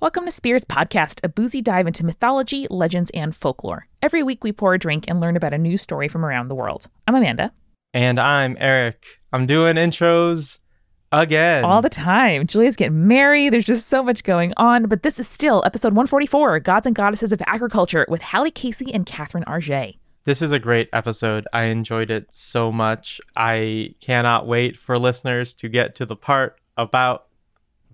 Welcome to Spirits Podcast, a boozy dive into mythology, legends, and folklore. Every week we pour a drink and learn about a news story from around the world. I'm Amanda. And I'm Eric. I'm doing intros again. All the time. Julia's getting married. There's just so much going on. But this is still episode 144, Gods and Goddesses of Agriculture, with Hallie Casey and Catherine Arjet. This is a great episode. I enjoyed it so much. I cannot wait for listeners to get to the part about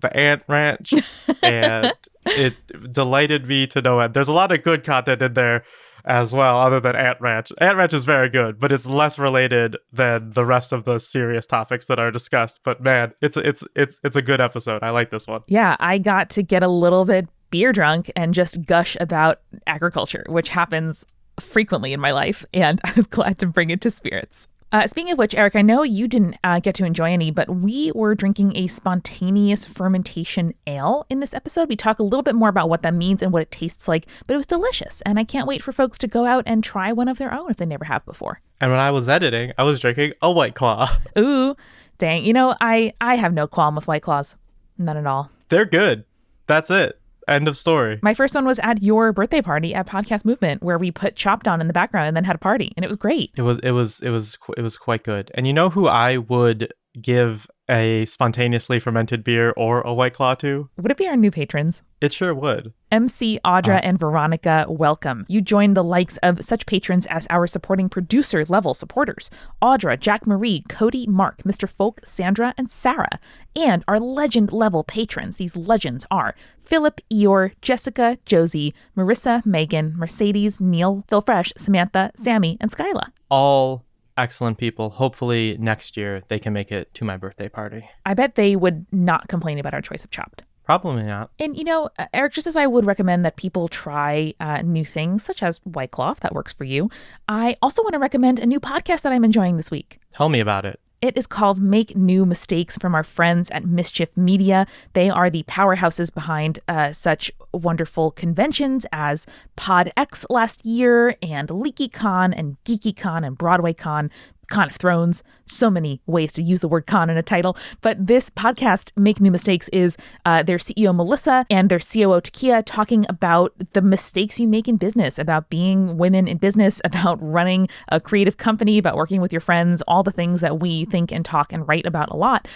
the Ant Ranch. And it delighted me to no end. There's a lot of good content in there as well, other than Ant Ranch. Ant Ranch is very good, but it's less related than the rest of the serious topics that are discussed. But man, it's a good episode. I like this one. Yeah, I got to get a little bit beer drunk and just gush about agriculture, which happens frequently in my life, and I was glad to bring it to Spirits. Speaking of which, Eric, I know you didn't get to enjoy any, but we were drinking a spontaneous fermentation ale in this episode. We talk a little bit more about what that means and what it tastes like, but it was delicious, and I can't wait for folks to go out and try one of their own if they never have before. And when I was editing, I was drinking a White Claw. Ooh, dang. You know, I have no qualm with White Claws. None at all. They're good. That's it. End of story. My first one was at your birthday party at Podcast Movement, where we put Chopped on in the background and then had a party, and it was great. It was quite good. And you know who I would give a spontaneously fermented beer or a White Claw to? Would it be our new patrons? It sure would. MC, Audra, and Veronica, welcome. You join the likes of such patrons as our supporting producer level supporters: Audra, Jack Marie, Cody, Mark, Mr. Folk, Sandra, and Sarah. And our legend level patrons. These legends are Philip, Eeyore, Jessica, Josie, Marissa, Megan, Mercedes, Neil, Phil Fresh, Samantha, Sammy, and Skyla. All excellent people. Hopefully next year they can make it to my birthday party. I bet they would not complain about our choice of Chopped. Probably not. And, you know, Eric, just as I would recommend that people try new things, such as White Claw, if that works for you, I also want to recommend a new podcast that I'm enjoying this week. Tell me about it. It is called Make New Mistakes, from our friends at Mischief Media. They are the powerhouses behind such wonderful conventions as PodX last year, and LeakyCon and GeekyCon and BroadwayCon, Con of Thrones. So many ways to use the word con in a title. But this podcast, Make New Mistakes, is their CEO, Melissa, and their COO, Takia, talking about the mistakes you make in business, about being women in business, about running a creative company, about working with your friends, all the things that we think and talk and write about a lot,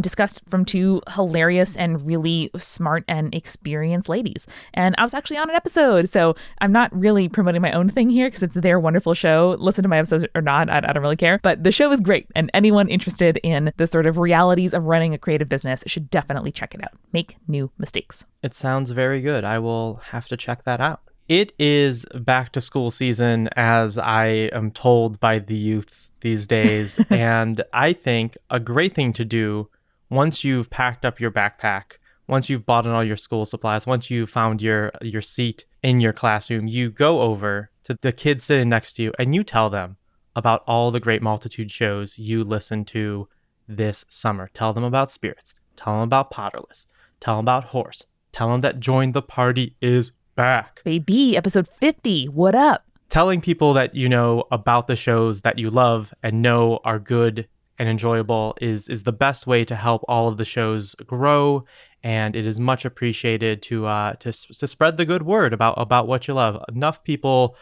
discussed from two hilarious and really smart and experienced ladies. And I was actually on an episode, so I'm not really promoting my own thing here because it's their wonderful show. Listen to my episodes or not, I don't really care. But the show is great, and anyone interested in the sort of realities of running a creative business should definitely check it out. Make New Mistakes. It sounds very good. I will have to check that out. It is back to school season, as I am told by the youths these days. And I think a great thing to do once you've packed up your backpack, once you've bought in all your school supplies, once you've found your seat in your classroom, you go over to the kids sitting next to you and you tell them about all the great multitude shows you listen to this summer. Tell them about Spirits. Tell them about Potterless. Tell them about Horse. Tell them that Join the Party is back. Baby, episode 50. What up? Telling people that you know about the shows that you love and know are good and enjoyable is the best way to help all of the shows grow. And it is much appreciated to spread the good word about what you love. Enough people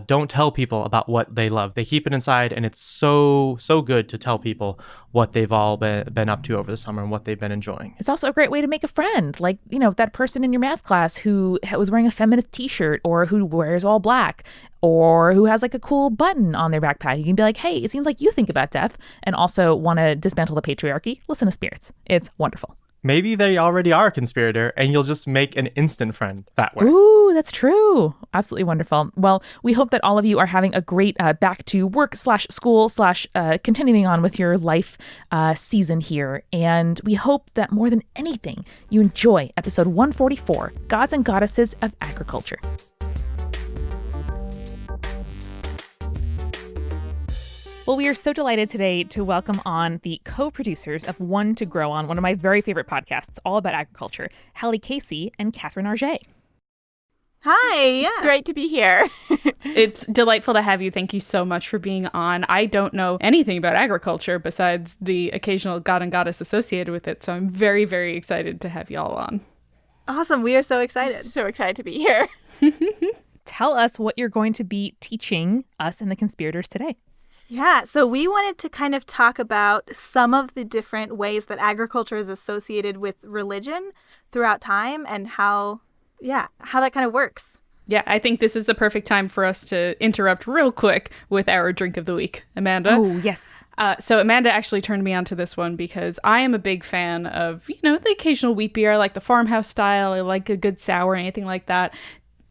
don't tell people about what they love. They keep it inside, and it's so good to tell people what they've all been up to over the summer and what they've been enjoying. It's also a great way to make a friend, like, you know, that person in your math class who was wearing a feminist t-shirt, or who wears all black, or who has like a cool button on their backpack. You can be like, hey, it seems like you think about death and also want to dismantle the patriarchy. Listen to Spirits. It's wonderful. Maybe they already are a conspirator, and you'll just make an instant friend that way. Ooh, that's true. Absolutely wonderful. Well, we hope that all of you are having a great back to work / school / continuing on with your life season here. And we hope that more than anything, you enjoy episode 144, Gods and Goddesses of Agriculture. Well, we are so delighted today to welcome on the co-producers of One to Grow On, one of my very favorite podcasts, all about agriculture, Hallie Casey and Catherine Arjet. Hi, It's great to be here. It's delightful to have you. Thank you so much for being on. I don't know anything about agriculture besides the occasional god and goddess associated with it, so I'm very, very excited to have you all on. Awesome. We are so excited. So excited to be here. Tell us what you're going to be teaching us and the conspirators today. Yeah, so we wanted to kind of talk about some of the different ways that agriculture is associated with religion throughout time and how that kind of works. Yeah, I think this is the perfect time for us to interrupt real quick with our drink of the week. Amanda? Oh, yes. So Amanda actually turned me onto this one because I am a big fan of, the occasional wheat beer. I like the farmhouse style. I like a good sour, anything like that.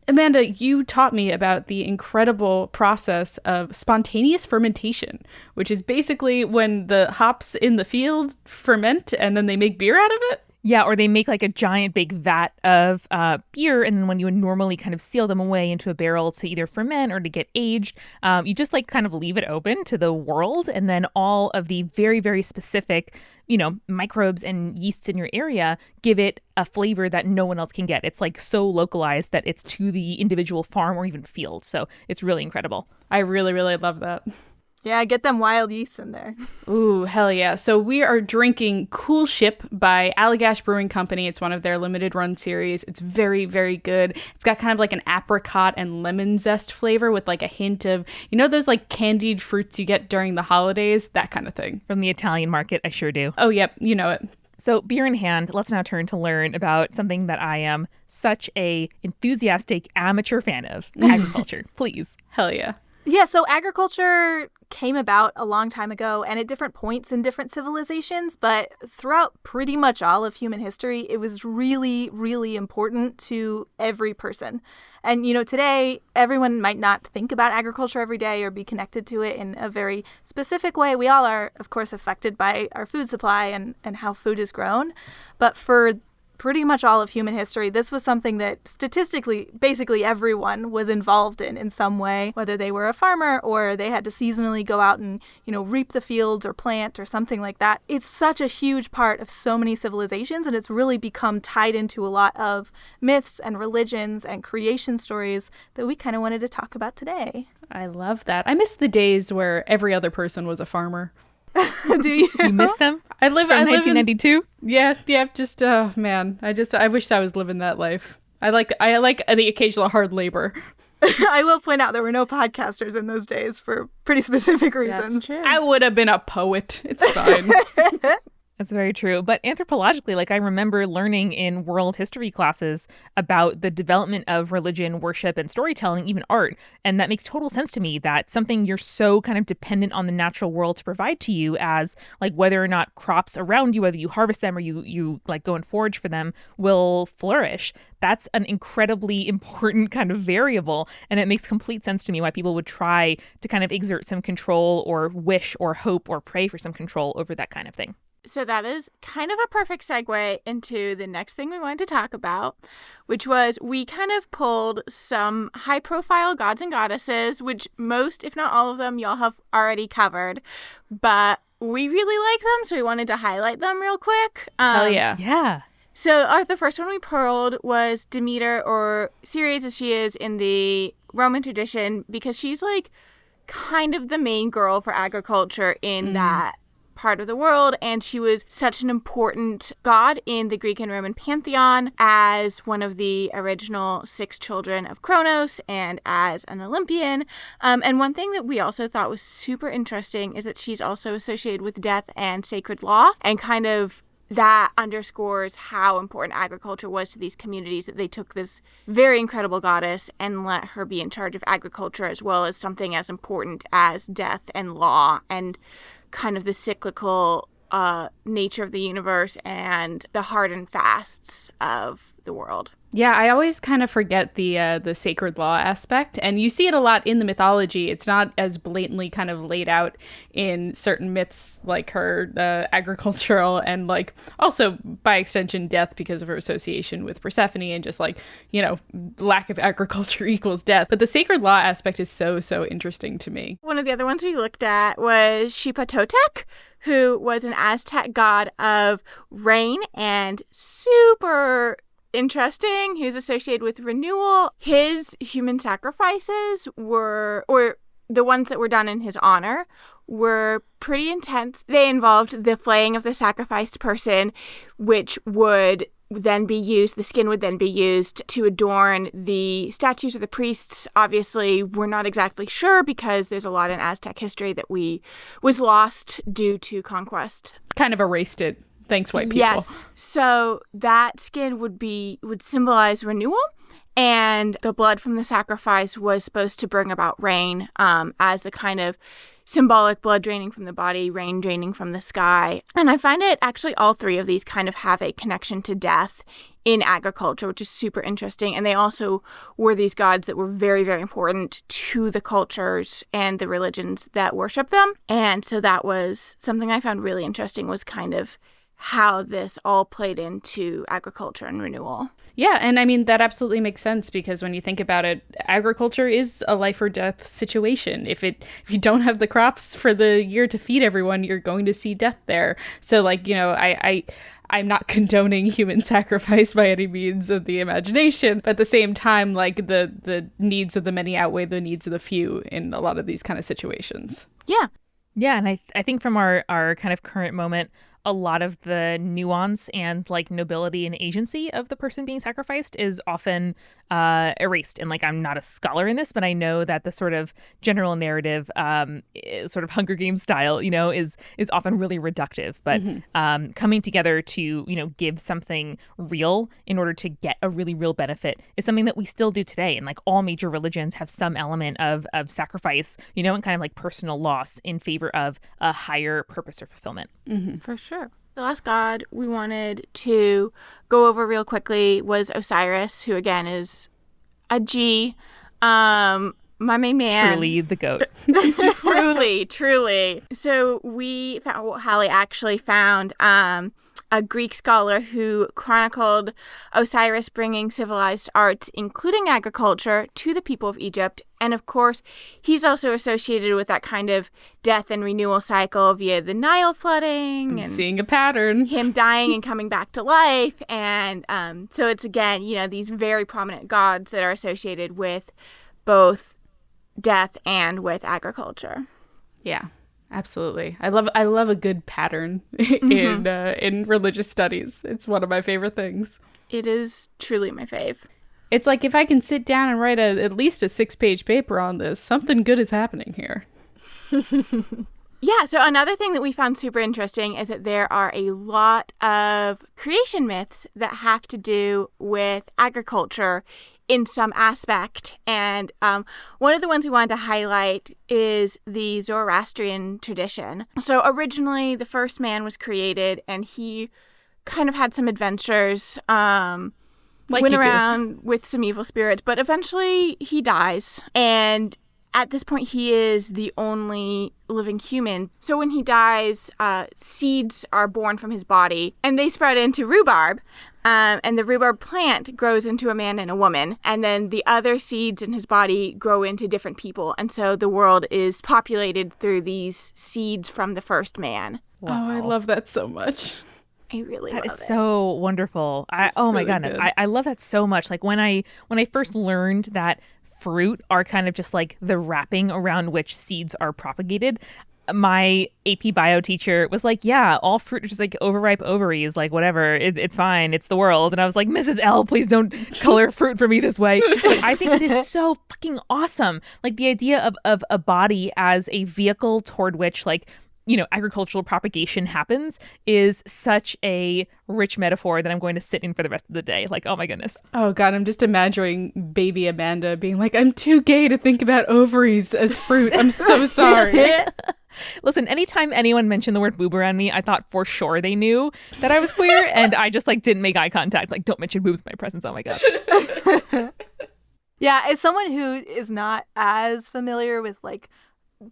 Amanda, you taught me about the incredible process of spontaneous fermentation, which is basically when the hops in the field ferment and then they make beer out of it. Yeah, or they make like a giant big vat of beer, and then when you would normally kind of seal them away into a barrel to either ferment or to get aged, you just like kind of leave it open to the world, and then all of the very, very specific, microbes and yeasts in your area give it a flavor that no one else can get. It's like so localized that it's to the individual farm or even field. So it's really incredible. I really, really love that. Yeah, get them wild yeasts in there. Ooh, hell yeah. So we are drinking Cool Ship by Allagash Brewing Company. It's one of their limited run series. It's very, very good. It's got kind of like an apricot and lemon zest flavor with like a hint of, those like candied fruits you get during the holidays, that kind of thing. From the Italian market, I sure do. Oh, yep, you know it. So beer in hand, let's now turn to learn about something that I am such a enthusiastic amateur fan of, agriculture. Please. Hell yeah. Yeah, so agriculture came about a long time ago and at different points in different civilizations, but throughout pretty much all of human history, it was really, really important to every person. And, today, everyone might not think about agriculture every day or be connected to it in a very specific way. We all are, of course, affected by our food supply and how food is grown. But for pretty much all of human history, this was something that statistically, basically everyone was involved in some way, whether they were a farmer or they had to seasonally go out and, reap the fields or plant or something like that. It's such a huge part of so many civilizations, and it's really become tied into a lot of myths and religions and creation stories that we kind of wanted to talk about today. I love that. I miss the days where every other person was a farmer. Do you? You miss them? I live From in 1992? Yeah, just man. I wish I was living that life. I like the occasional hard labor. I will point out there were no podcasters in those days for pretty specific reasons. That's true. I would have been a poet. It's fine. That's very true. But anthropologically, I remember learning in world history classes about the development of religion, worship, and storytelling, even art. And that makes total sense to me that something you're so kind of dependent on the natural world to provide to you as whether or not crops around you, whether you harvest them or you go and forage for them, will flourish. That's an incredibly important kind of variable. And it makes complete sense to me why people would try to kind of exert some control or wish or hope or pray for some control over that kind of thing. So that is kind of a perfect segue into the next thing we wanted to talk about, which was we kind of pulled some high-profile gods and goddesses, which most, if not all of them, y'all have already covered. But we really like them, so we wanted to highlight them real quick. Hell yeah. Yeah. So the first one we pulled was Demeter, or Ceres as she is in the Roman tradition, because she's kind of the main girl for agriculture in that part of the world, and she was such an important god in the Greek and Roman pantheon as one of the original 6 children of Kronos and as an Olympian. And one thing that we also thought was super interesting is that she's also associated with death and sacred law, and kind of that underscores how important agriculture was to these communities, that they took this very incredible goddess and let her be in charge of agriculture as well as something as important as death and law and kind of the cyclical nature of the universe and the hard and fasts of the world. Yeah, I always kind of forget the sacred law aspect, and you see it a lot in the mythology. It's not as blatantly kind of laid out in certain myths like her agricultural and also by extension death because of her association with Persephone and just lack of agriculture equals death. But the sacred law aspect is so interesting to me. One of the other ones we looked at was Xipa-Totec, who was an Aztec god of rain and super interesting. He was associated with renewal. His human sacrifices or the ones that were done in his honor, were pretty intense. They involved the flaying of the sacrificed person, which would then be used, the skin would then be used to adorn the statues of the priests. Obviously, we're not exactly sure because there's a lot in Aztec history that was lost due to conquest. Kind of erased it. Thanks, white people. Yes. So that skin would symbolize renewal. And the blood from the sacrifice was supposed to bring about rain as the kind of symbolic blood draining from the body, rain draining from the sky. And I find it actually all three of these kind of have a connection to death in agriculture, which is super interesting. And they also were these gods that were very, very important to the cultures and the religions that worship them. And so that was something I found really interesting, was kind of how this all played into agriculture and renewal. Yeah, and I mean, that absolutely makes sense, because when you think about it, agriculture is a life or death situation. If you don't have the crops for the year to feed everyone, you're going to see death there. So, like, you know, I'm not condoning human sacrifice by any means of the imagination, but at the same time, like, the needs of the many outweigh the needs of the few in a lot of these kind of situations. Yeah. Yeah, and I think from our kind of current moment, a lot of the nuance and like nobility and agency of the person being sacrificed is often erased. And like, I'm not a scholar in this, but I know that the sort of general narrative, sort of Hunger Games style, you know, is often really reductive. But coming together to, you know, give something real in order to get a really real benefit is something that we still do today. And like, all major religions have some element of sacrifice, you know, and kind of like personal loss in favor of a higher purpose or fulfillment. Mm-hmm. For sure. The last god we wanted to go over real quickly was Osiris, who again is a G. My main man. Truly the goat. Truly. So we found, well, Hallie actually found a Greek scholar who chronicled Osiris bringing civilized arts, including agriculture, to the people of Egypt. And of course, he's also associated with that kind of death and renewal cycle via the Nile flooding. I'm seeing a pattern. Him dying and coming back to life. And so it's, again, you know, these very prominent gods that are associated with both death and with agriculture. Yeah. Absolutely. I love a good pattern in religious studies. It's one of my favorite things. It is truly my fave. It's like, if I can sit down and write at least a 6-page paper on this, something good is happening here. Yeah, so another thing that we found super interesting is that there are a lot of creation myths that have to do with agriculture in some aspect. And one of the ones we wanted to highlight is the Zoroastrian tradition. So originally, the first man was created, and he kind of had some adventures, went around with some evil spirits, but eventually he dies. And at this point, he is the only living human. So when he dies, seeds are born from his body, and they sprout into rhubarb. And the rhubarb plant grows into a man and a woman. And then the other seeds in his body grow into different people. And so the world is populated through these seeds from the first man. Wow. Oh, I love that so much. I really love it. That is so wonderful. Oh my goodness. I love that so much. Like, when I first learned that fruit are kind of just like the wrapping around which seeds are propagated, my AP bio teacher was like, yeah, all fruit are just like overripe ovaries, like whatever, it's fine, it's the world. And I was like, Mrs. L, please don't color fruit for me this way. But I think it is so fucking awesome. Like, the idea of a body as a vehicle toward which, like, you know, agricultural propagation happens is such a rich metaphor that I'm going to sit in for the rest of the day. Like, oh my goodness. Oh God, I'm just imagining baby Amanda being like, I'm too gay to think about ovaries as fruit. I'm so sorry. Listen, anytime anyone mentioned the word boob around me, I thought for sure they knew that I was queer, and I just like didn't make eye contact. Like, don't mention boobs in my presence. Oh my God. Yeah, as someone who is not as familiar with like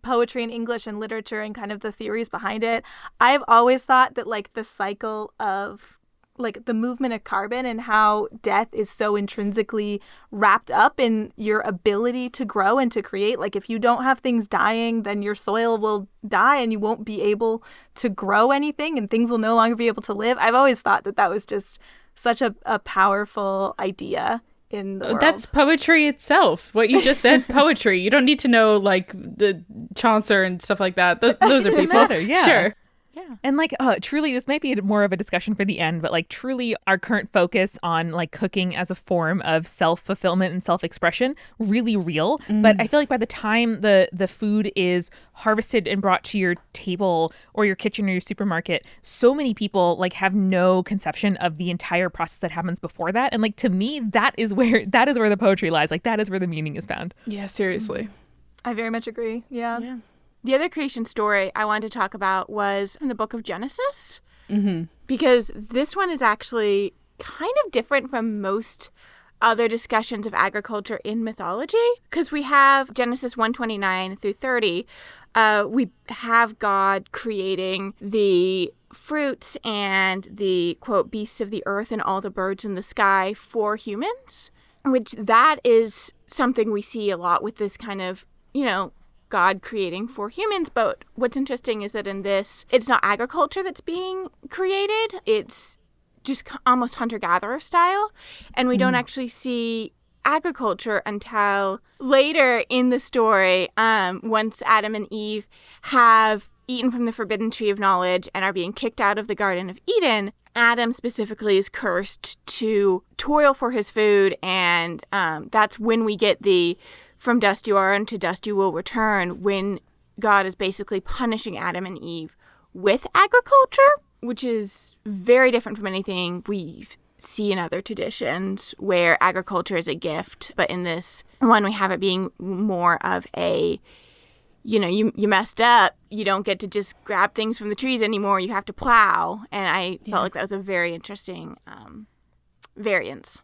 poetry and English and literature and kind of the theories behind it, I've always thought that like the cycle of like the movement of carbon and how death is so intrinsically wrapped up in your ability to grow and to create. Like, if you don't have things dying, then your soil will die and you won't be able to grow anything and things will no longer be able to live. I've always thought that that was just such a powerful idea in the world. That's poetry itself. What you just said, poetry. You don't need to know like the Chaucer and stuff like that. Those are people. Yeah. Sure. Yeah. And like, truly, this might be more of a discussion for the end, but like, truly, our current focus on like cooking as a form of self-fulfillment and self-expression, really real. But I feel like by the time the food is harvested and brought to your table or your kitchen or your supermarket, so many people like have no conception of the entire process that happens before that. And like, to me, that is where the poetry lies. Like, that is where the meaning is found. Yeah, seriously. I very much agree. Yeah. The other creation story I wanted to talk about was in the book of Genesis, because this one is actually kind of different from most other discussions of agriculture in mythology, because we have Genesis 1:29 through 30. We have God creating the fruits and the, quote, beasts of the earth and all the birds in the sky for humans, which that is something we see a lot with this kind of, God creating for humans. But what's interesting is that in this, it's not agriculture that's being created. It's just almost hunter-gatherer style. And we don't actually see agriculture until later in the story, once Adam and Eve have eaten from the forbidden tree of knowledge and are being kicked out of the Garden of Eden. Adam specifically is cursed to toil for his food, and that's when we get the "from dust you are and to dust you will return," when God is basically punishing Adam and Eve with agriculture, which is very different from anything we see in other traditions where agriculture is a gift. But in this one, we have it being more of a, you messed up. You don't get to just grab things from the trees anymore. You have to plow. And I felt like that was a very interesting variance.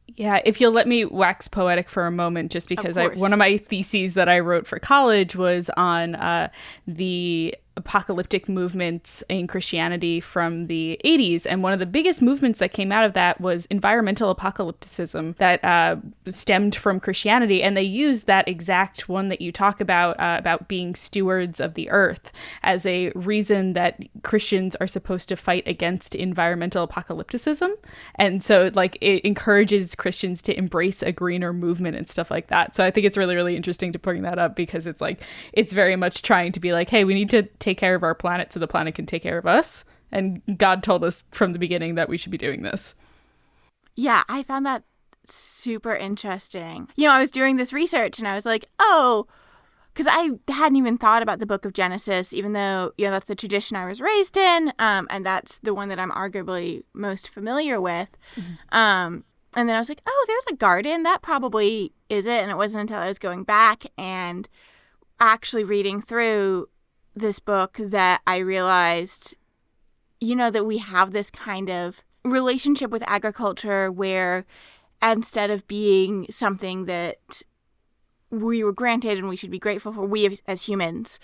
Yeah, if you'll let me wax poetic for a moment, just because one of my theses that I wrote for college was on the apocalyptic movements in Christianity from the 80s. And one of the biggest movements that came out of that was environmental apocalypticism that stemmed from Christianity. And they used that exact one that you talk about being stewards of the earth, as a reason that Christians are supposed to fight against environmental apocalypticism. And so like it encourages Christians to embrace a greener movement and stuff like that. So I think it's really, really interesting to bring that up, because it's like, it's very much trying to be like, hey, we need to take care of our planet so the planet can take care of us. And God told us from the beginning that we should be doing this. Yeah, I found that super interesting. I was doing this research and I was like, oh, because I hadn't even thought about the book of Genesis, even though, that's the tradition I was raised in. And that's the one that I'm arguably most familiar with. And then I was like, oh, there's a garden. That probably is it. And it wasn't until I was going back and actually reading through this book that I realized, that we have this kind of relationship with agriculture where instead of being something that we were granted and we should be grateful for, we as humans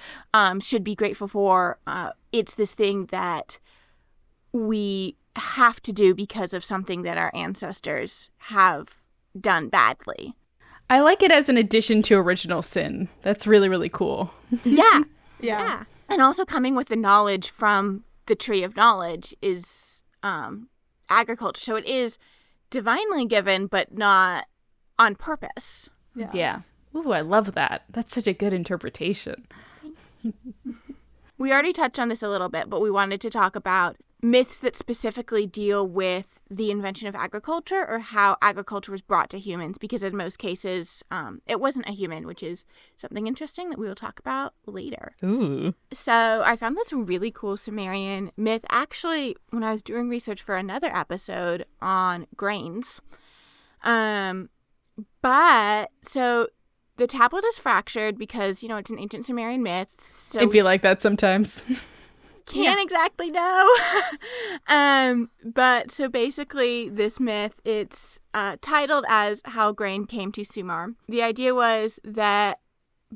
should be grateful for, it's this thing that we have to do because of something that our ancestors have done badly. I like it as an addition to original sin. That's really, really cool. Yeah. Yeah. And also coming with the knowledge from the tree of knowledge is agriculture. So it is divinely given, but not on purpose. Yeah. Ooh, I love that. That's such a good interpretation. We already touched on this a little bit, but we wanted to talk about myths that specifically deal with the invention of agriculture or how agriculture was brought to humans, because in most cases it wasn't a human, which is something interesting that we will talk about later. Ooh. So I found this really cool Sumerian myth actually when I was doing research for another episode on grains. But so the tablet is fractured because, it's an ancient Sumerian myth. So It'd be like that sometimes. Can't exactly know. But so basically this myth, it's titled as How Grain Came to Sumer. The idea was that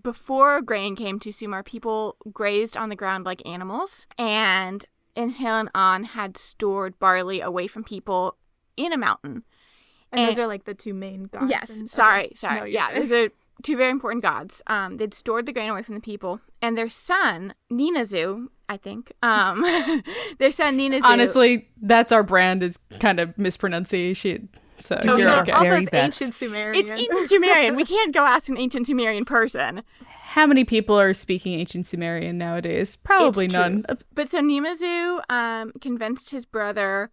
before grain came to Sumer, people grazed on the ground like animals, and Enlil and An had stored barley away from people in a mountain. And those are like the two main gods. Yes. Sorry. No, Yeah, those are two very important gods. They'd stored the grain away from the people, and their son Ninazu, I think. Their son Ninazu. Honestly, that's our brand, is kind of mispronunciation. So you're okay. Also, Very it's best. ancient Sumerian. It's ancient Sumerian. We can't go ask an ancient Sumerian person. How many people are speaking ancient Sumerian nowadays? Probably It's none. true. But so Nimazu convinced his brother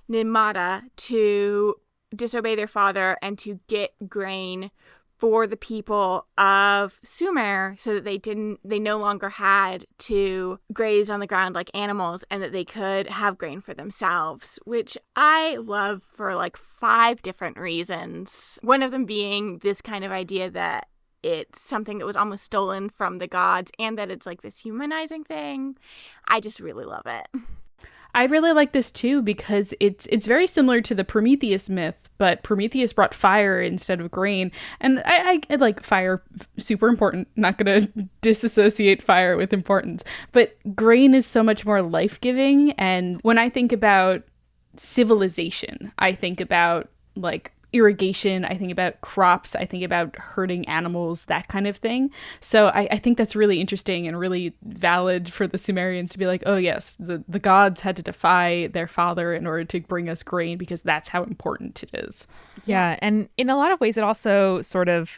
Nimata to disobey their father and to get grain for the people of Sumer so that they no longer had to graze on the ground like animals and that they could have grain for themselves, which I love for like 5 different reasons. One of them being this kind of idea that it's something that was almost stolen from the gods and that it's like this humanizing thing. I just really love it. I really like this too because it's very similar to the Prometheus myth, but Prometheus brought fire instead of grain. And I like fire, super important. Not going to disassociate fire with importance. But grain is so much more life-giving. And when I think about civilization, I think about like irrigation, I think about crops, I think about herding animals, that kind of thing. So I think that's really interesting and really valid for the Sumerians to be like, oh yes, the gods had to defy their father in order to bring us grain because that's how important it is. Yeah, and in a lot of ways it also sort of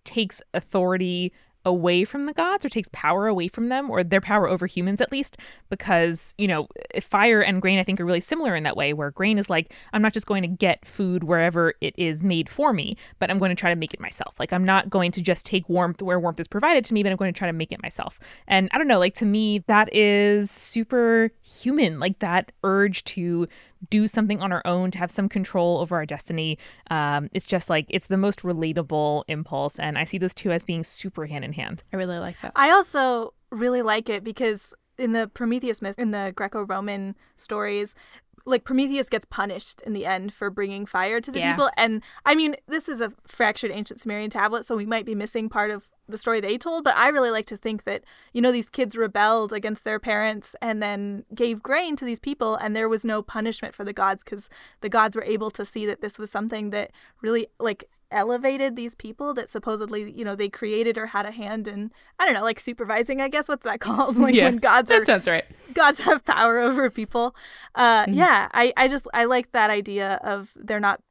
takes authority away from the gods or takes power away from them, or their power over humans at least, because, you know, fire and grain I think are really similar in that way, where grain is like, I'm not just going to get food wherever it is made for me, but I'm going to try to make it myself. Like, I'm not going to just take warmth where warmth is provided to me, but I'm going to try to make it myself. And I don't know, like, to me, that is super human, like that urge to do something on our own, to have some control over our destiny. It's just like, it's the most relatable impulse. And I see those two as being super hand in hand. I really like that. I also really like it because in the Prometheus myth, in the Greco-Roman stories, like Prometheus gets punished in the end for bringing fire to the people. And I mean, this is a fractured ancient Sumerian tablet, so we might be missing part of the story they told, but I really like to think that, you know, these kids rebelled against their parents and then gave grain to these people, and there was no punishment for the gods because the gods were able to see that this was something that really like elevated these people that supposedly, you know, they created or had a hand in, I don't know, like supervising, I guess. What's that called? Like when gods that sounds right. Gods have power over people. Yeah, I like that idea of they're not,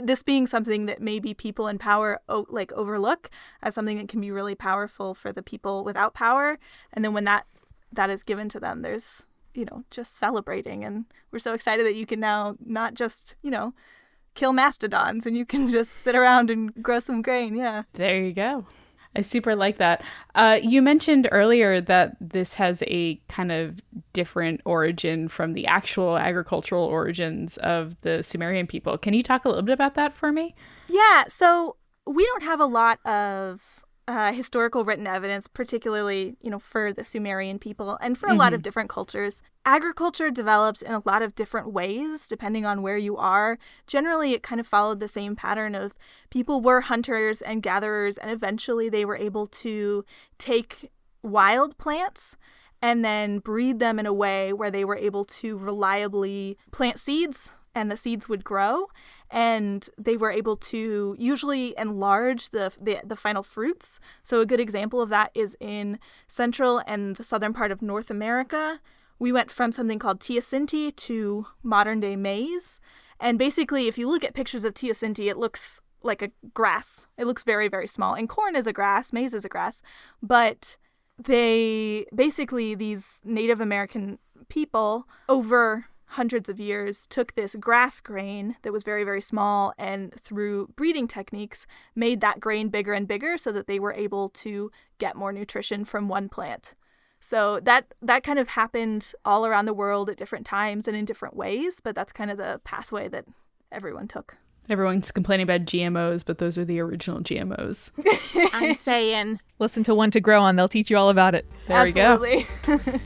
this being something that maybe people in power like overlook as something that can be really powerful for the people without power. And then when that is given to them, there's, you know, just celebrating. And we're so excited that you can now not just, you know, kill mastodons and you can just sit around and grow some grain. Yeah. There you go. I super like that. You mentioned earlier that this has a kind of different origin from the actual agricultural origins of the Sumerian people. Can you talk a little bit about that for me? Yeah, so we don't have a lot of historical written evidence, particularly, you know, for the Sumerian people and for a lot of different cultures. Agriculture develops in a lot of different ways, depending on where you are. Generally, it kind of followed the same pattern of people were hunters and gatherers, and eventually they were able to take wild plants and then breed them in a way where they were able to reliably plant seeds, and the seeds would grow, and they were able to usually enlarge the final fruits. So a good example of that is in central and the southern part of North America. We went from something called teosinte to modern-day maize. And basically, if you look at pictures of teosinte, it looks like a grass. It looks very, very small. And corn is a grass, maize is a grass. But these Native American people, over hundreds of years, took this grass grain that was very, very small and through breeding techniques made that grain bigger and bigger so that they were able to get more nutrition from one plant. So that kind of happened all around the world at different times and in different ways, but that's kind of the pathway that everyone took. Everyone's complaining about GMOs, but those are the original GMOs. I'm saying. Listen to One to Grow On. They'll teach you all about it. There Absolutely. we go.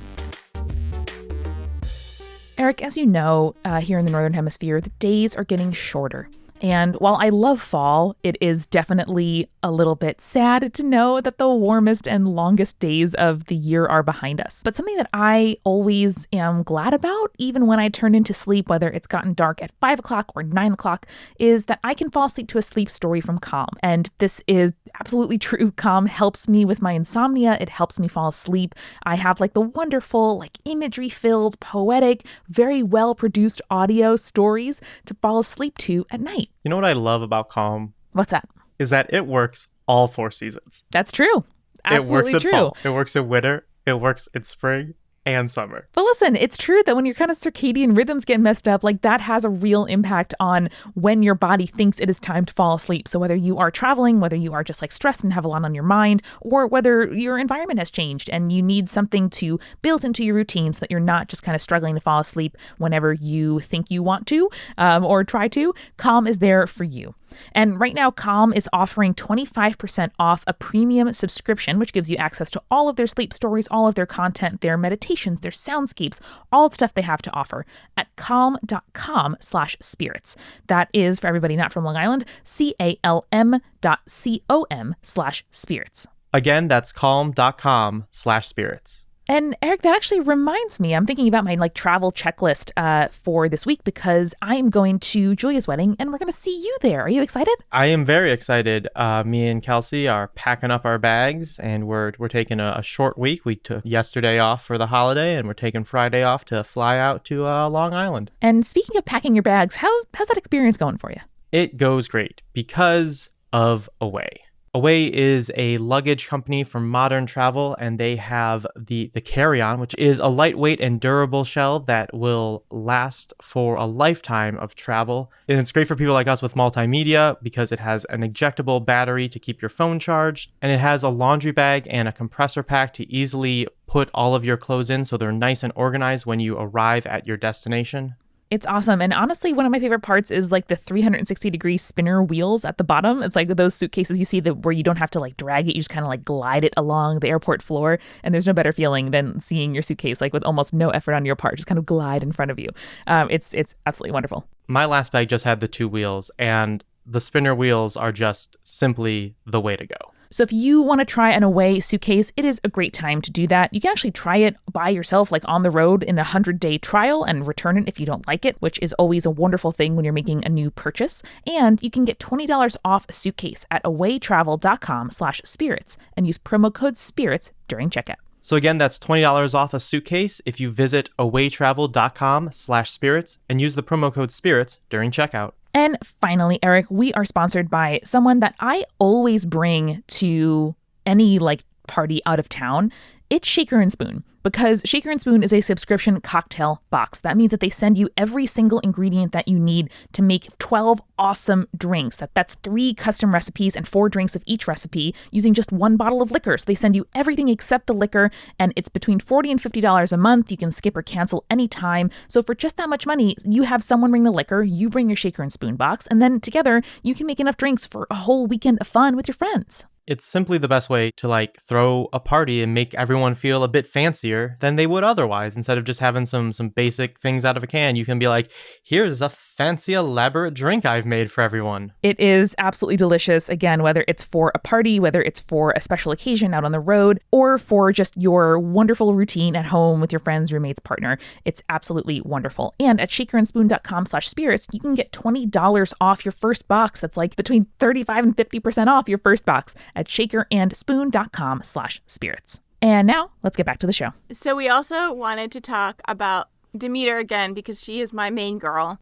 Eric, as you know, here in the Northern Hemisphere, the days are getting shorter. And while I love fall, it is definitely a little bit sad to know that the warmest and longest days of the year are behind us. But something that I always am glad about, even when I turn into sleep, whether it's gotten dark at 5 o'clock or 9 o'clock, is that I can fall asleep to a sleep story from Calm. And this is absolutely true. Calm helps me with my insomnia. It helps me fall asleep. I have like the wonderful, like imagery-filled, poetic, very well-produced audio stories to fall asleep to at night. You know what I love about Calm? What's that? Is that it works all 4 seasons. That's true. absolutely It works true. in fall. It works in winter. It works in spring and summer. But listen, it's true that when your kind of circadian rhythms get messed up, like that has a real impact on when your body thinks it is time to fall asleep. So whether you are traveling, whether you are just like stressed and have a lot on your mind, or whether your environment has changed and you need something to build into your routine so that you're not just kind of struggling to fall asleep whenever you think you want to or try to, Calm is there for you. And right now, Calm is offering 25% off a premium subscription, which gives you access to all of their sleep stories, all of their content, their meditations, their soundscapes, all the stuff they have to offer at calm.com/spirits. That is, for everybody not from Long Island, calm.com/spirits. Again, that's calm.com/spirits. And Eric, that actually reminds me, I'm thinking about my travel checklist for this week because I am going to Julia's wedding and we're going to see you there. Are you excited? I am very excited. Me and Kelsey are packing up our bags and we're taking a short week. We took yesterday off for the holiday and we're taking Friday off to fly out to Long Island. And speaking of packing your bags, how's that experience going for you? It goes great because of Away. Away is a luggage company for modern travel, and they have the carry-on, which is a lightweight and durable shell that will last for a lifetime of travel. And it's great for people like us with multimedia because it has an ejectable battery to keep your phone charged, and it has a laundry bag and a compressor pack to easily put all of your clothes in so they're nice and organized when you arrive at your destination. It's awesome. And honestly, one of my favorite parts is like the 360-degree spinner wheels at the bottom. It's like those suitcases you see where you don't have to like drag it. You just kind of like glide it along the airport floor. And there's no better feeling than seeing your suitcase like with almost no effort on your part, just kind of glide in front of you. It's absolutely wonderful. My last bag just had the 2 wheels, and the spinner wheels are just simply the way to go. So if you want to try an Away suitcase, it is a great time to do that. You can actually try it by yourself, like on the road in a 100-day trial and return it if you don't like it, which is always a wonderful thing when you're making a new purchase. And you can get $20 off a suitcase at awaytravel.com/spirits and use promo code SPIRITS during checkout. So again, that's $20 off a suitcase if you visit awaytravel.com/spirits and use the promo code SPIRITS during checkout. And finally, Eric, we are sponsored by someone that I always bring to any party out of town. It's Shaker and Spoon, because Shaker and Spoon is a subscription cocktail box. That means that they send you every single ingredient that you need to make 12 awesome drinks. That's 3 custom recipes and 4 drinks of each recipe using just 1 bottle of liquor. So they send you everything except the liquor, and it's between $40 and $50 a month. You can skip or cancel anytime. So for just that much money, you have someone bring the liquor, you bring your Shaker and Spoon box, and then together you can make enough drinks for a whole weekend of fun with your friends. It's simply the best way to throw a party and make everyone feel a bit fancier than they would otherwise. Instead of just having some basic things out of a can, you can be like, here's a fancy elaborate drink I've made for everyone. It is absolutely delicious. Again, whether it's for a party, whether it's for a special occasion out on the road, or for just your wonderful routine at home with your friends, roommates, partner, it's absolutely wonderful. And at shakerandspoon.com/spirits, you can get $20 off your first box. That's between 35 and 50% off your first box at shakerandspoon.com/spirits. And now let's get back to the show. So we also wanted to talk about Demeter again because she is my main girl.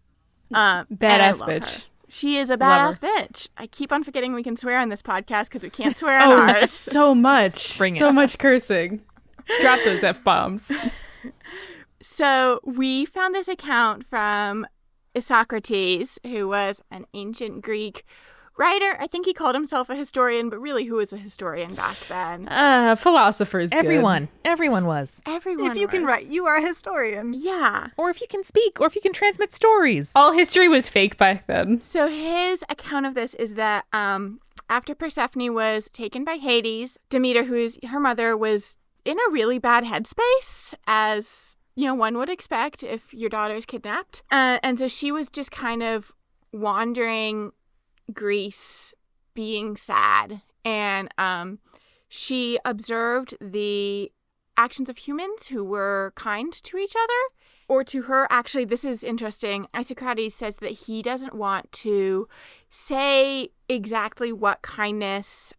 Badass bitch. Her. She is a badass bitch. I keep on forgetting we can swear on this podcast because we can't swear on ours. So much. Bring it. So much cursing. Drop those F-bombs. So we found this account from Isocrates, who was an ancient Greek writer. I think he called himself a historian, but really, who was a historian back then? Philosophers. Everyone was. Everyone. If you can write, you are a historian. Yeah. Or if you can speak, or if you can transmit stories. All history was fake back then. So his account of this is that after Persephone was taken by Hades, Demeter, who is her mother, was in a really bad headspace, as one would expect if your daughter is kidnapped. And so she was just kind of wandering Greece, being sad, and she observed the actions of humans who were kind to each other, or to her. Actually, this is interesting. Isocrates says that he doesn't want to say exactly what kindness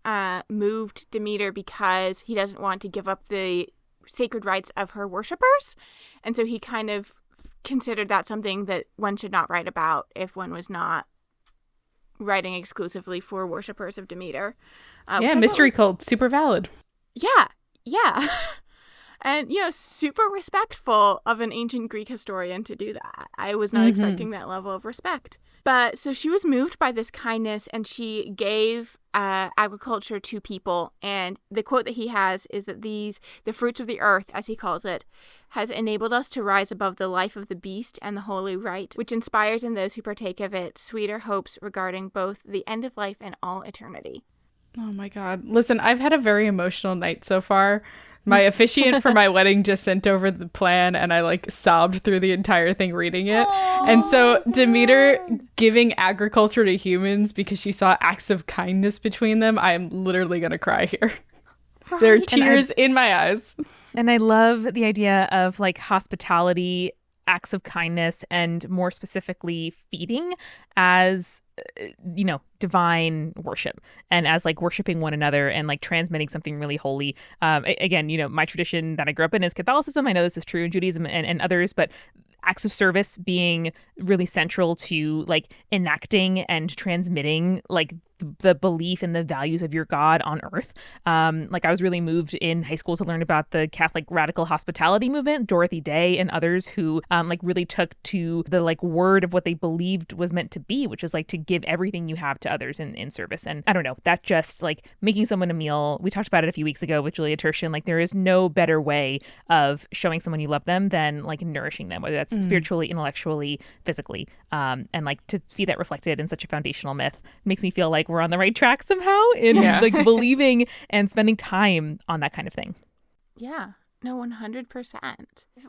moved Demeter because he doesn't want to give up the sacred rights of her worshippers, and so he kind of considered that something that one should not write about if one was not writing exclusively for worshippers of Demeter. Mystery cult, super valid. Yeah. And, super respectful of an ancient Greek historian to do that. I was not expecting that level of respect. But so she was moved by this kindness, and she gave agriculture to people. And the quote that he has is that the fruits of the earth, as he calls it, has enabled us to rise above the life of the beast and the holy rite, which inspires in those who partake of it sweeter hopes regarding both the end of life and all eternity. Oh my God. Listen, I've had a very emotional night so far. My officiant for my wedding just sent over the plan, and I sobbed through the entire thing reading it. And so Demeter giving agriculture to humans because she saw acts of kindness between them, I am literally going to cry here. Right. There are tears in my eyes. And I love the idea of hospitality, acts of kindness, and more specifically feeding as divine worship, and as worshiping one another and transmitting something really holy. Again, my tradition that I grew up in is Catholicism. I know this is true in Judaism and others, but acts of service being really central to enacting and transmitting the belief and the values of your God on earth. I was really moved in high school to learn about the Catholic radical hospitality movement, Dorothy Day and others who really took to the word of what they believed was meant to be, which is to give everything you have to others in service. And I don't know, that just making someone a meal. We talked about it a few weeks ago with Julia Tertian. There is no better way of showing someone you love them than nourishing them, whether that's spiritually, intellectually, physically. And to see that reflected in such a foundational myth makes me feel like we're on the right track somehow in believing and spending time on that kind of thing. Yeah. No, 100%.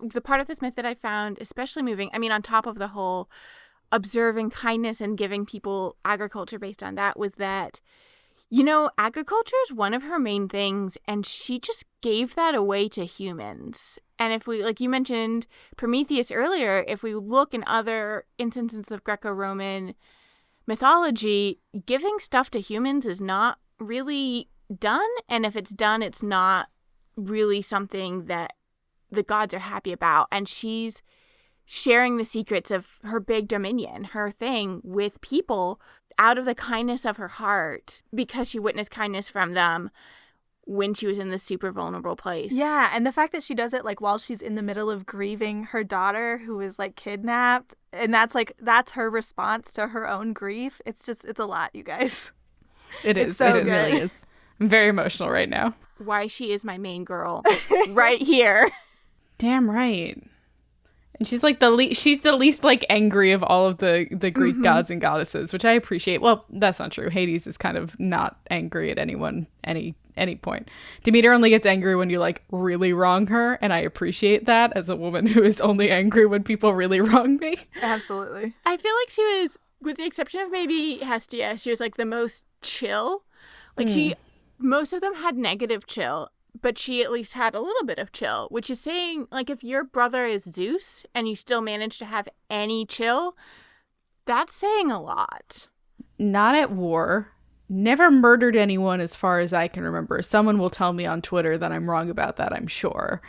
The part of this myth that I found especially moving, on top of the whole observing kindness and giving people agriculture based on that, was that, agriculture is one of her main things, and she just gave that away to humans. And if we, you mentioned Prometheus earlier, if we look in other instances of Greco-Roman mythology, giving stuff to humans is not really done. And if it's done, it's not really something that the gods are happy about. And she's sharing the secrets of her big dominion, her thing, with people out of the kindness of her heart, because she witnessed kindness from them when she was in this super vulnerable place. Yeah, and the fact that she does it while she's in the middle of grieving her daughter who is kidnapped, and that's her response to her own grief. It's a lot, you guys. It is. It's so it good. Really is. I'm very emotional right now. Why she is my main girl right here. Damn right. And she's she's the least angry of all of the Greek gods and goddesses, which I appreciate. Well, that's not true. Hades is kind of not angry at anyone any point. Demeter only gets angry when you really wrong her, and I appreciate that as a woman who is only angry when people really wrong me. Absolutely. I feel like she was, with the exception of maybe Hestia, she was the most chill. Most of them had negative chill, but she at least had a little bit of chill, which is saying, if your brother is Zeus and you still manage to have any chill, that's saying a lot. Not at war. Never murdered anyone as far as I can remember. Someone will tell me on Twitter that I'm wrong about that, I'm sure.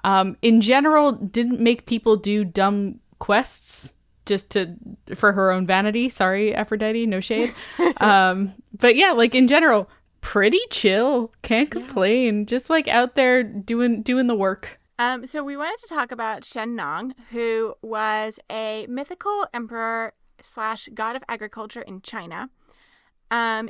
In general, didn't make people do dumb quests just for her own vanity. Sorry, Aphrodite, no shade. But yeah, in general, pretty chill. Can't complain. Just out there doing the work. So we wanted to talk about Shen Nong, who was a mythical emperor / god of agriculture in China.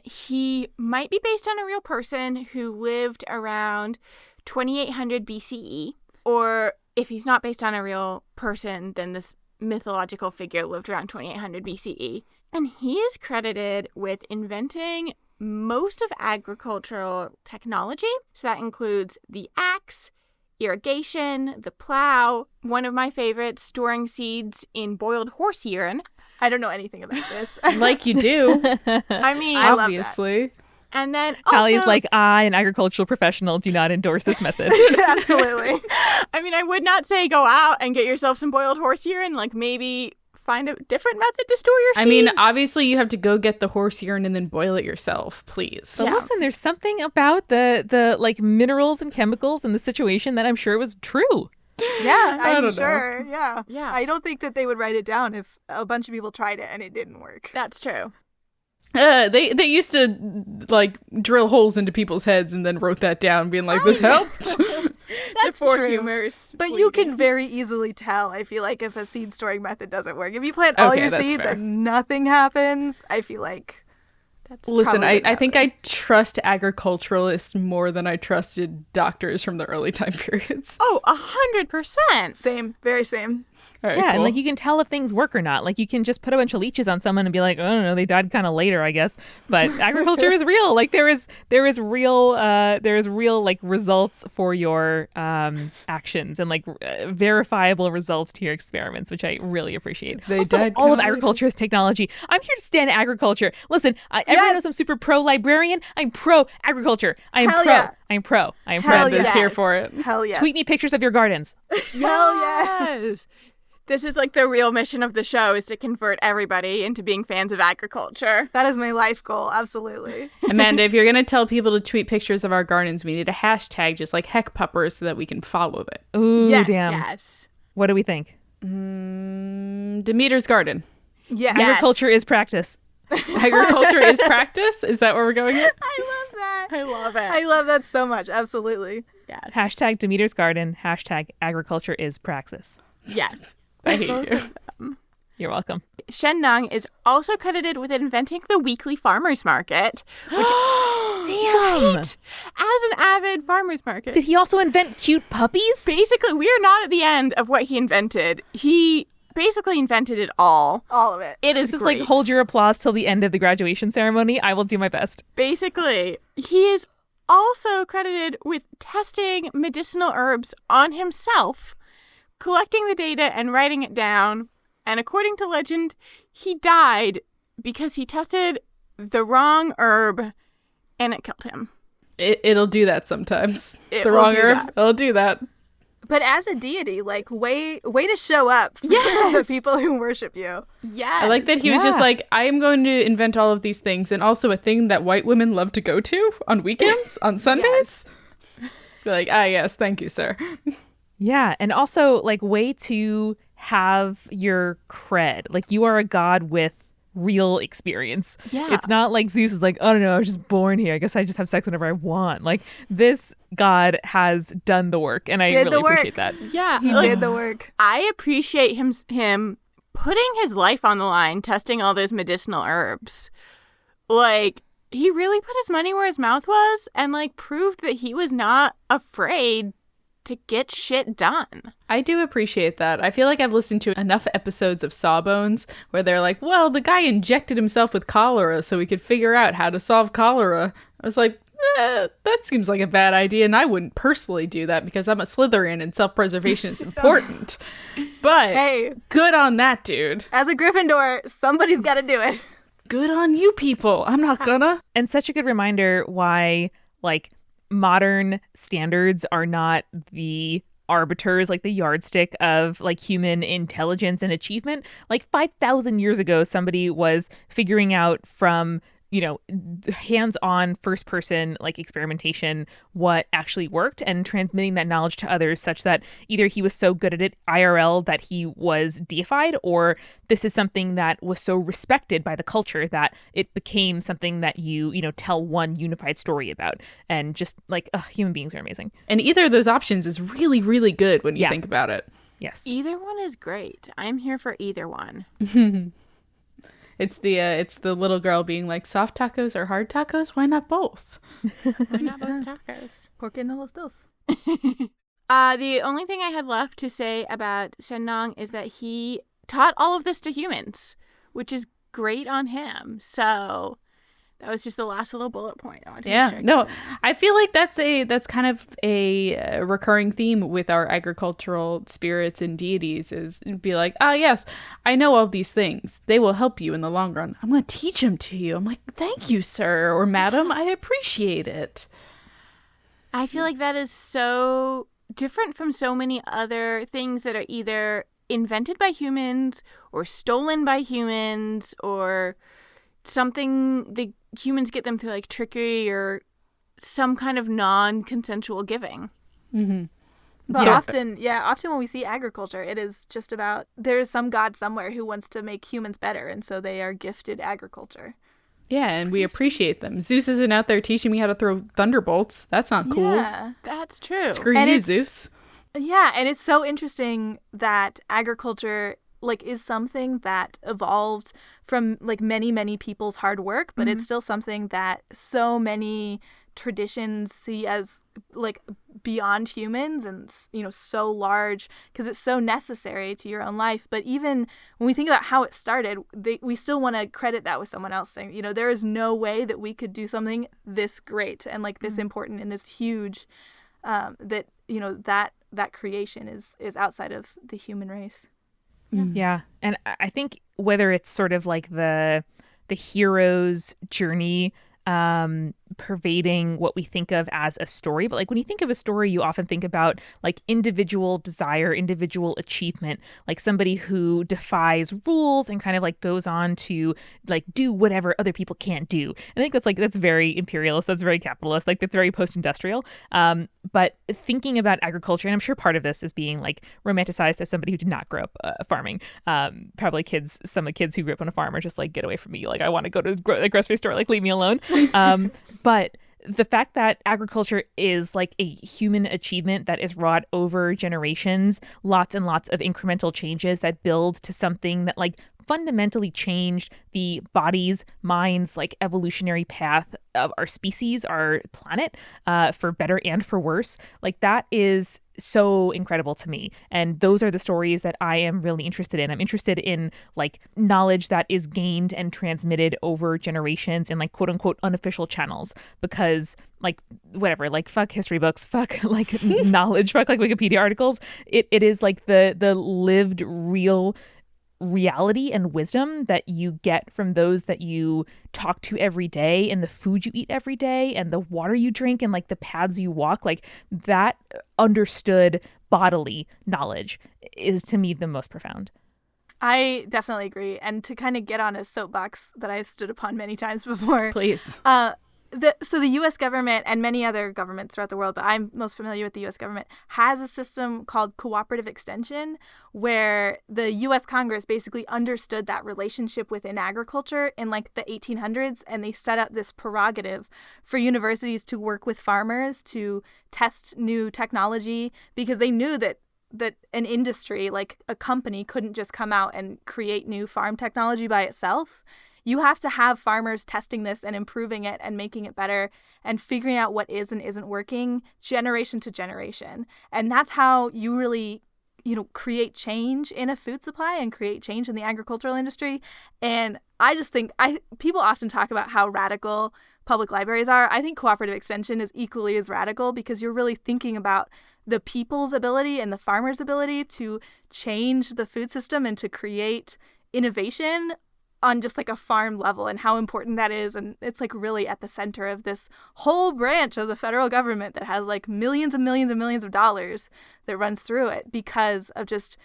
He might be based on a real person who lived around 2800 BCE, or if he's not based on a real person, then this mythological figure lived around 2800 BCE. And he is credited with inventing most of agricultural technology. So that includes the axe, irrigation, the plow, one of my favorites, storing seeds in boiled horse urine. I don't know anything about this. Like you do. I obviously. love that. And then also, Hallie's I, an agricultural professional, do not endorse this method. Absolutely. I would not say go out and get yourself some boiled horse urine. Maybe find a different method to store your seeds. Obviously you have to go get the horse urine and then boil it yourself, please. But listen, there's something about the minerals and chemicals in the situation that I'm sure was true. Yeah, I'm don't sure. Yeah. I don't think that they would write it down if a bunch of people tried it and it didn't work. That's true. They used to like drill holes into people's heads and then wrote that down, being like, "This helped." That's the four true. humors. But you can very easily tell, I feel like, if a seed storing method doesn't work. If you plant all your that's seeds fair. and nothing happens, I feel like that's Listen, probably I think I trust agriculturalists more than I trusted doctors from the early time periods. Oh, 100%. same, very same. All right, Yeah, and cool. like you can tell if things work or not. Like you can just put a bunch of leeches on someone and be like, oh, I don't know, they died kind of later, I guess. But agriculture is real. Like there is real like results for your actions and like verifiable results to your experiments, which I really appreciate. They Also, died all of kinda agriculture is technology. I'm here to stand agriculture. Listen, everyone knows I'm super pro librarian. I'm pro agriculture. I am Hell pro. yeah. I am pro. I am Hell pro. Brenda's yeah. here for it. Hell yes. Tweet me pictures of your gardens. Hell yes. This is like the real mission of the show, is to convert everybody into being fans of agriculture. That is my life goal, absolutely. Amanda, if you're going to tell people to tweet pictures of our gardens, we need a hashtag just like heck puppers so that we can follow it. Ooh, Yes. damn. Yes. What do we think? Demeter's garden. Yes. Agriculture is practice. Agriculture is practice? Is that where we're going with? I love that. I love it. I love that so much, absolutely. Yes. Hashtag Demeter's garden. Hashtag agriculture is praxis. Yes. I hate you. You're welcome. Shen Nung is also credited with inventing the weekly farmers market, which Damn. as an avid farmers market. Did he also invent cute puppies? Basically, we are not at the end of what he invented. He basically invented it all. All of it. It is This is great. like hold your applause till the end of the graduation ceremony. I will do my best. Basically, he is also credited with testing medicinal herbs on himself, collecting the data and writing it down. And according to legend, he died because he tested the wrong herb and it killed him. It'll do that sometimes. It the will wrong do herb. that. It'll do that. But as a deity, like, way to show up for the people who worship you. Yeah. I like that he was just Yeah. like, I am going to invent all of these things, and also a thing that white women love to go to on weekends, on Sundays. Be like, yes, thank you, sir. Yeah, and also like way to have your cred. Like you are a god with real experience. Yeah. It's not like Zeus is like, oh no, I was just born here. I guess I just have sex whenever I want. Like this god has done the work, and I Did the really work. appreciate that. Yeah. He like, did the work. I appreciate him putting his life on the line, testing all those medicinal herbs. Like, he really put his money where his mouth was and, like, proved that he was not afraid to get shit done. I do appreciate that. I feel like I've listened to enough episodes of Sawbones where they're like, well, the guy injected himself with cholera so we could figure out how to solve cholera. I was like, that seems like a bad idea, and I wouldn't personally do that because I'm a Slytherin and self-preservation is important. But Hey, good on that dude. as a Gryffindor, somebody's got to do it. Good on you people. I'm not gonna. And such a good reminder why like modern standards are not the arbiters, like the yardstick of like human intelligence and achievement. Like 5,000 years ago, somebody was figuring out from, you know, hands-on first-person like experimentation what actually worked and transmitting that knowledge to others such that either he was so good at it IRL that he was deified, or this is something that was so respected by the culture that it became something that you know, tell one unified story about. And just like, human beings are amazing. And either of those options is really, really good when you Yeah. think about it. Yes. Either one is great. I'm here for either one. It's the little girl being like, soft tacos or hard tacos? Why not both? Why not both tacos? Porque no los dos. The only thing I had left to say about Shen Nung is that he taught all of this to humans, which is great on him. So that was just the last little bullet point. I wanted to make sure I No, got that. I feel like that's kind of a recurring theme with our agricultural spirits and deities is be like, yes, I know all these things. They will help you in the long run. I'm going to teach them to you. I'm like, thank you, sir or madam. I appreciate it. I feel like that is so different from so many other things that are either invented by humans or stolen by humans or something the humans get them through like trickery or some kind of non-consensual giving. Mm-hmm. But Yeah. often when we see agriculture, it is just about there's some god somewhere who wants to make humans better, and so they are gifted agriculture. Yeah, and we appreciate them. Zeus isn't out there teaching me how to throw thunderbolts. That's not cool. Yeah. That's true. Screw And you, it's- Zeus. Yeah, and it's so interesting that agriculture is something that evolved from many people's hard work, but it's still something that so many traditions see as beyond humans and so large because it's so necessary to your own life. But even when we think about how it started, we still want to credit that with someone else saying, there is no way that we could do something this great and this important and this huge that creation is outside of the human race. Yeah. And I think whether it's sort of like the hero's journey pervading what we think of as a story, but when you think of a story, you often think about individual desire, individual achievement, somebody who defies rules and kind of goes on to do whatever other people can't do. I think that's very imperialist, that's very capitalist, that's very post-industrial. But thinking about agriculture, and I'm sure part of this is being romanticized as somebody who did not grow up farming. Probably some of the kids who grew up on a farm are just get away from me. I want to go to the grocery store, leave me alone. But the fact that agriculture is a human achievement that is wrought over generations, lots and lots of incremental changes that build to something that fundamentally changed the bodies, minds, evolutionary path of our species, our planet, for better and for worse. That is so incredible to me. And those are the stories that I am really interested in. I'm interested in knowledge that is gained and transmitted over generations in quote unquote unofficial channels, because whatever, fuck history books, fuck knowledge, fuck Wikipedia articles. It is the lived real reality and wisdom that you get from those that you talk to every day, and the food you eat every day, and the water you drink, and the paths you walk. That understood bodily knowledge is to me the most profound. I definitely agree. And to kind of get on a soapbox that I've stood upon many times before. Please. So the U.S. government and many other governments throughout the world, but I'm most familiar with the U.S. government, has a system called Cooperative Extension, where the U.S. Congress basically understood that relationship within agriculture in the 1800s, and they set up this prerogative for universities to work with farmers to test new technology, because they knew that an industry, a company, couldn't just come out and create new farm technology by itself. You have to have farmers testing this and improving it and making it better and figuring out what is and isn't working generation to generation. And that's how you really, create change in a food supply and create change in the agricultural industry. And I just think people often talk about how radical public libraries are. I think Cooperative Extension is equally as radical, because you're really thinking about the people's ability and the farmers' ability to change the food system and to create innovation on just a farm level, and how important that is. And it's really at the center of this whole branch of the federal government that has millions and millions and millions of dollars that runs through it, because of just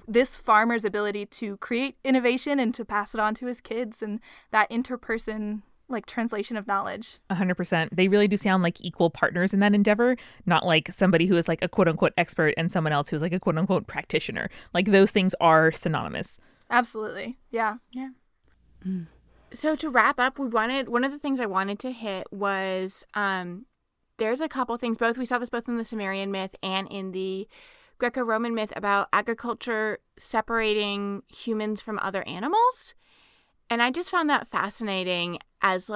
this farmer's ability to create innovation and to pass it on to his kids, and that interperson translation of knowledge. 100%. They really do sound like equal partners in that endeavor, not somebody who is a quote unquote expert and someone else who is a quote unquote practitioner. Those things are synonymous. Absolutely. Yeah. Yeah. So to wrap up, one of the things I wanted to hit was there's a couple things, we saw this both in the Sumerian myth and in the Greco-Roman myth, about agriculture separating humans from other animals. And I just found that fascinating as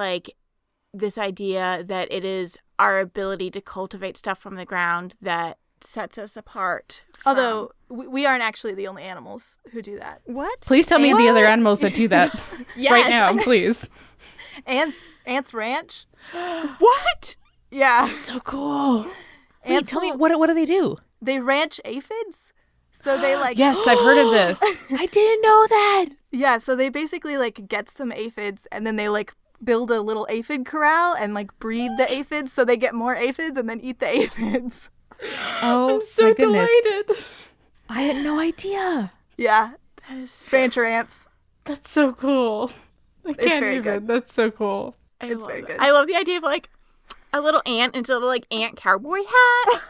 this idea that it is our ability to cultivate stuff from the ground that sets us apart. Although we aren't actually the only animals who do that. What? Please tell me the other animals that do that Yes. right now, please. Ants ranch. What? Yeah. So cool. Wait, tell me, what do they do? They ranch aphids. So they Yes, I've heard of this. I didn't know that. Yeah, so they basically get some aphids, and then they build a little aphid corral and breed the aphids, so they get more aphids and then eat the aphids. Oh, I'm so my goodness. delighted. I had no idea. Yeah. That is Rancher ants. That's so cool. I can't very even. good. That's so cool. It's very good. I love the idea of a little ant into a little ant cowboy hat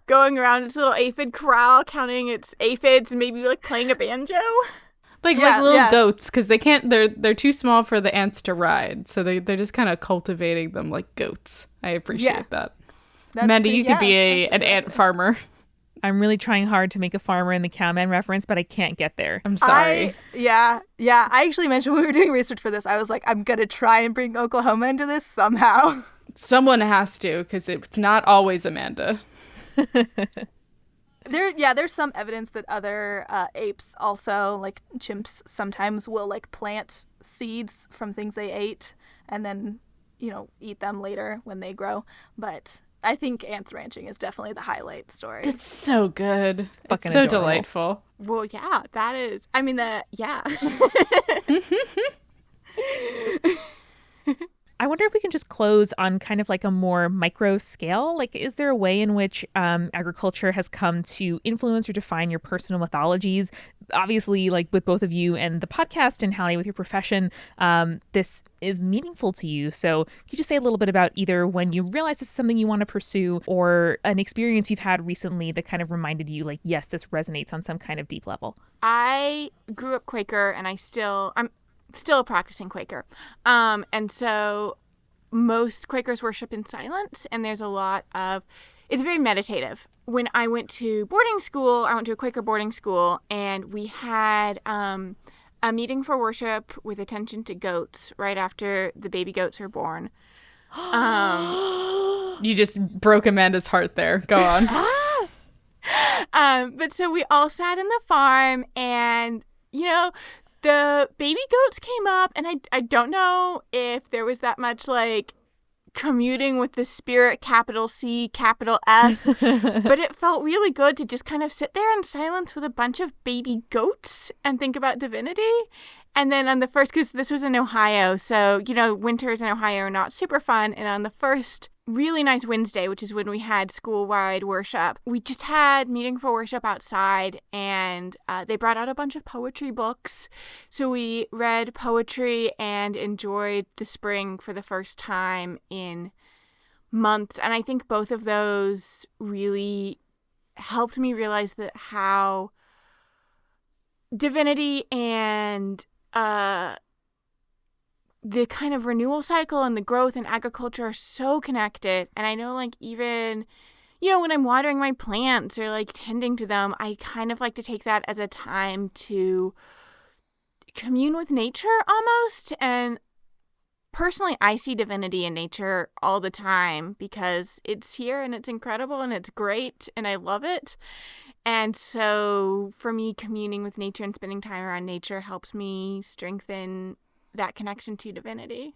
going around its little aphid corral, counting its aphids and maybe playing a banjo. Like little goats, because they can't. They're too small for the ants to ride, so they're just kind of cultivating them like goats. I appreciate that. Mandy, you could be an ant farmer. I'm really trying hard to make a farmer in the Cowman reference, but I can't get there. I'm sorry. I actually mentioned when we were doing research for this, I was like, I'm gonna try and bring Oklahoma into this somehow. Someone has to, because it's not always Amanda. There's some evidence that other apes also, like chimps, sometimes will like plant seeds from things they ate and then, eat them later when they grow. But I think ants ranching is definitely the highlight story. It's so good. It's so adorable. Delightful. Well, yeah, that is. I mean, yeah. I wonder if we can just close on kind of like a more micro scale. Like, is there a way in which agriculture has come to influence or define your personal mythologies? Obviously, like with both of you and the podcast, and Hallie with your profession, this is meaningful to you. So can you just say a little bit about either when you realize this is something you want to pursue, or an experience you've had recently that kind of reminded you, like, yes, this resonates on some kind of deep level? I grew up Quaker, and I'm still a practicing Quaker. And so most Quakers worship in silence, and there's a lot of, it's very meditative. When I went to boarding school, I went to a Quaker boarding school, and we had a meeting for worship with attention to goats right after the baby goats were born. You just broke Amanda's heart there. Go on. But so we all sat in the farm, and, the baby goats came up, and I don't know if there was that much, like, commuting with the spirit, capital C, capital S, but it felt really good to just kind of sit there in silence with a bunch of baby goats and think about divinity. And then on the first, because this was in Ohio, so, winters in Ohio are not super fun, and on the first really nice Wednesday, which is when we had school-wide worship, we just had meeting for worship outside, and they brought out a bunch of poetry books. So we read poetry and enjoyed the spring for the first time in months. And I think both of those really helped me realize that how divinity and the kind of renewal cycle and the growth in agriculture are so connected. And I know, like, even, when I'm watering my plants or, like, tending to them, I kind of like to take that as a time to commune with nature almost. And personally, I see divinity in nature all the time because it's here and it's incredible and it's great and I love it. And so for me, communing with nature and spending time around nature helps me strengthen that connection to divinity.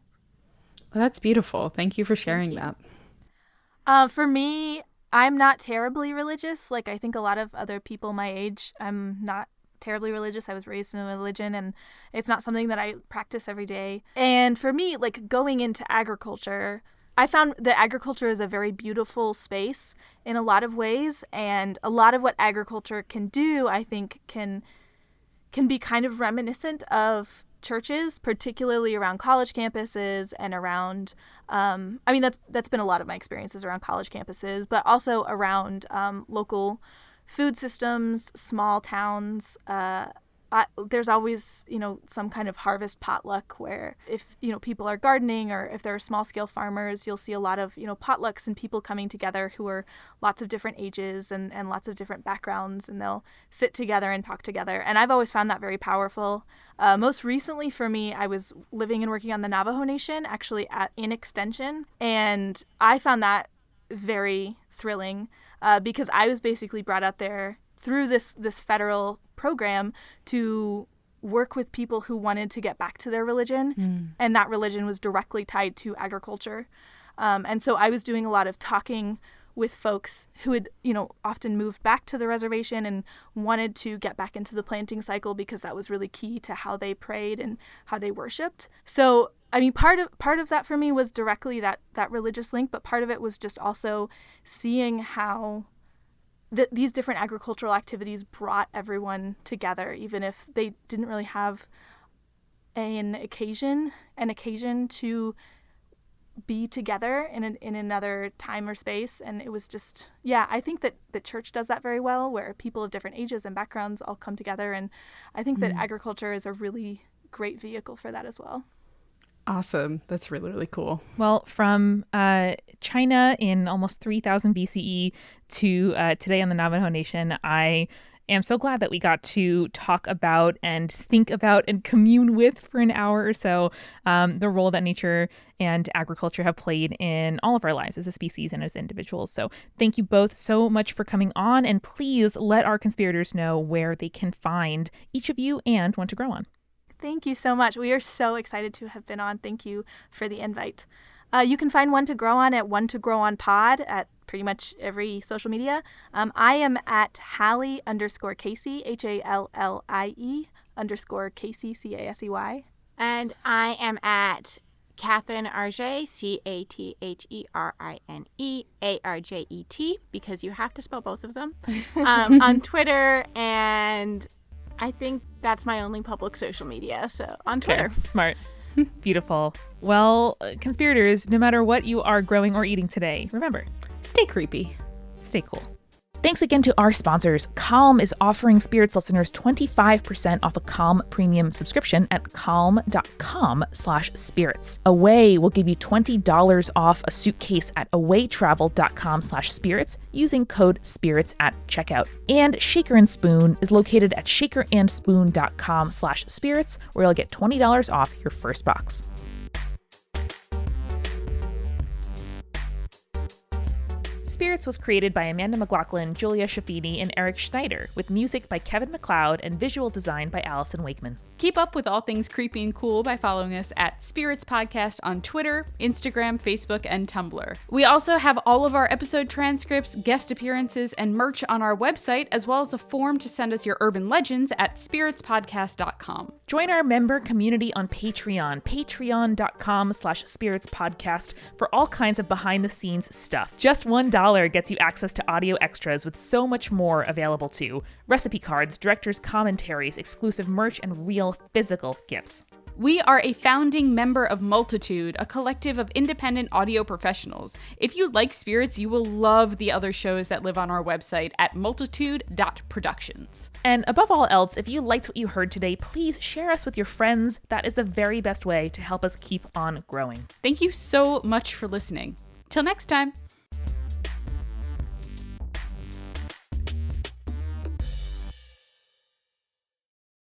Well, that's beautiful. Thank you for sharing that. For me, I'm not terribly religious. Like, I think a lot of other people my age, I'm not terribly religious. I was raised in a religion, and it's not something that I practice every day. And for me, like, going into agriculture, I found that agriculture is a very beautiful space in a lot of ways, and a lot of what agriculture can do, I think, can be kind of reminiscent of churches, particularly around college campuses and around, that's been a lot of my experiences around college campuses, but also around local food systems, small towns. There's always, some kind of harvest potluck where if, people are gardening or if there are small scale farmers, you'll see a lot of, potlucks and people coming together who are lots of different ages and lots of different backgrounds, and they'll sit together and talk together. And I've always found that very powerful. Most recently for me, I was living and working on the Navajo Nation, actually in Extension. And I found that very thrilling because I was basically brought out there through this federal program to work with people who wanted to get back to their religion, and that religion was directly tied to agriculture. And so I was doing a lot of talking with folks who had, often moved back to the reservation and wanted to get back into the planting cycle because that was really key to how they prayed and how they worshiped. So, part of that for me was directly that religious link, but part of it was just also seeing how these different agricultural activities brought everyone together, even if they didn't really have an occasion to be together in another time or space. And it was just, yeah, I think that the church does that very well, where people of different ages and backgrounds all come together. And I think that agriculture is a really great vehicle for that as well. Awesome. That's really, really cool. Well, from China in almost 3000 BCE to today on the Navajo Nation, I am so glad that we got to talk about and think about and commune with for an hour or so the role that nature and agriculture have played in all of our lives as a species and as individuals. So thank you both so much for coming on, and please let our conspirators know where they can find each of you and Want to Grow On. Thank you so much. We are so excited to have been on. Thank you for the invite. You can find Want to Grow On at Want to Grow On Pod at pretty much every social media. I am at Hallie _Casey, HALLIE _Casey, CASEY. And I am at Catherine Arjet, CATHERINE ARJET, because you have to spell both of them, on Twitter, and I think that's my only public social media, so on Twitter. Okay, smart. Beautiful. Well, conspirators, no matter what you are growing or eating today, remember, Stay creepy. stay cool. Thanks again to our sponsors. Calm is offering Spirits listeners 25% off a Calm premium subscription at calm.com/spirits. Away will give you $20 off a suitcase at awaytravel.com/spirits using code SPIRITS at checkout. And Shaker and Spoon is located at shakerandspoon.com/spirits, where you'll get $20 off your first box. Spirits was created by Amanda McLaughlin, Julia Shafini, and Eric Schneider, with music by Kevin MacLeod and visual design by Allison Wakeman. Keep up with all things creepy and cool by following us at Spirits Podcast on Twitter, Instagram, Facebook, and Tumblr. We also have all of our episode transcripts, guest appearances, and merch on our website, as well as a form to send us your urban legends at spiritspodcast.com. Join our member community on Patreon, patreon.com/spiritspodcast, for all kinds of behind-the-scenes stuff. Just $1 gets you access to audio extras with so much more available too. Recipe cards, director's commentaries, exclusive merch, and real physical gifts. We are a founding member of Multitude, a collective of independent audio professionals. If you like Spirits, you will love the other shows that live on our website at multitude.productions. And above all else, if you liked what you heard today, please share us with your friends. That is the very best way to help us keep on growing. Thank you so much for listening. Till next time.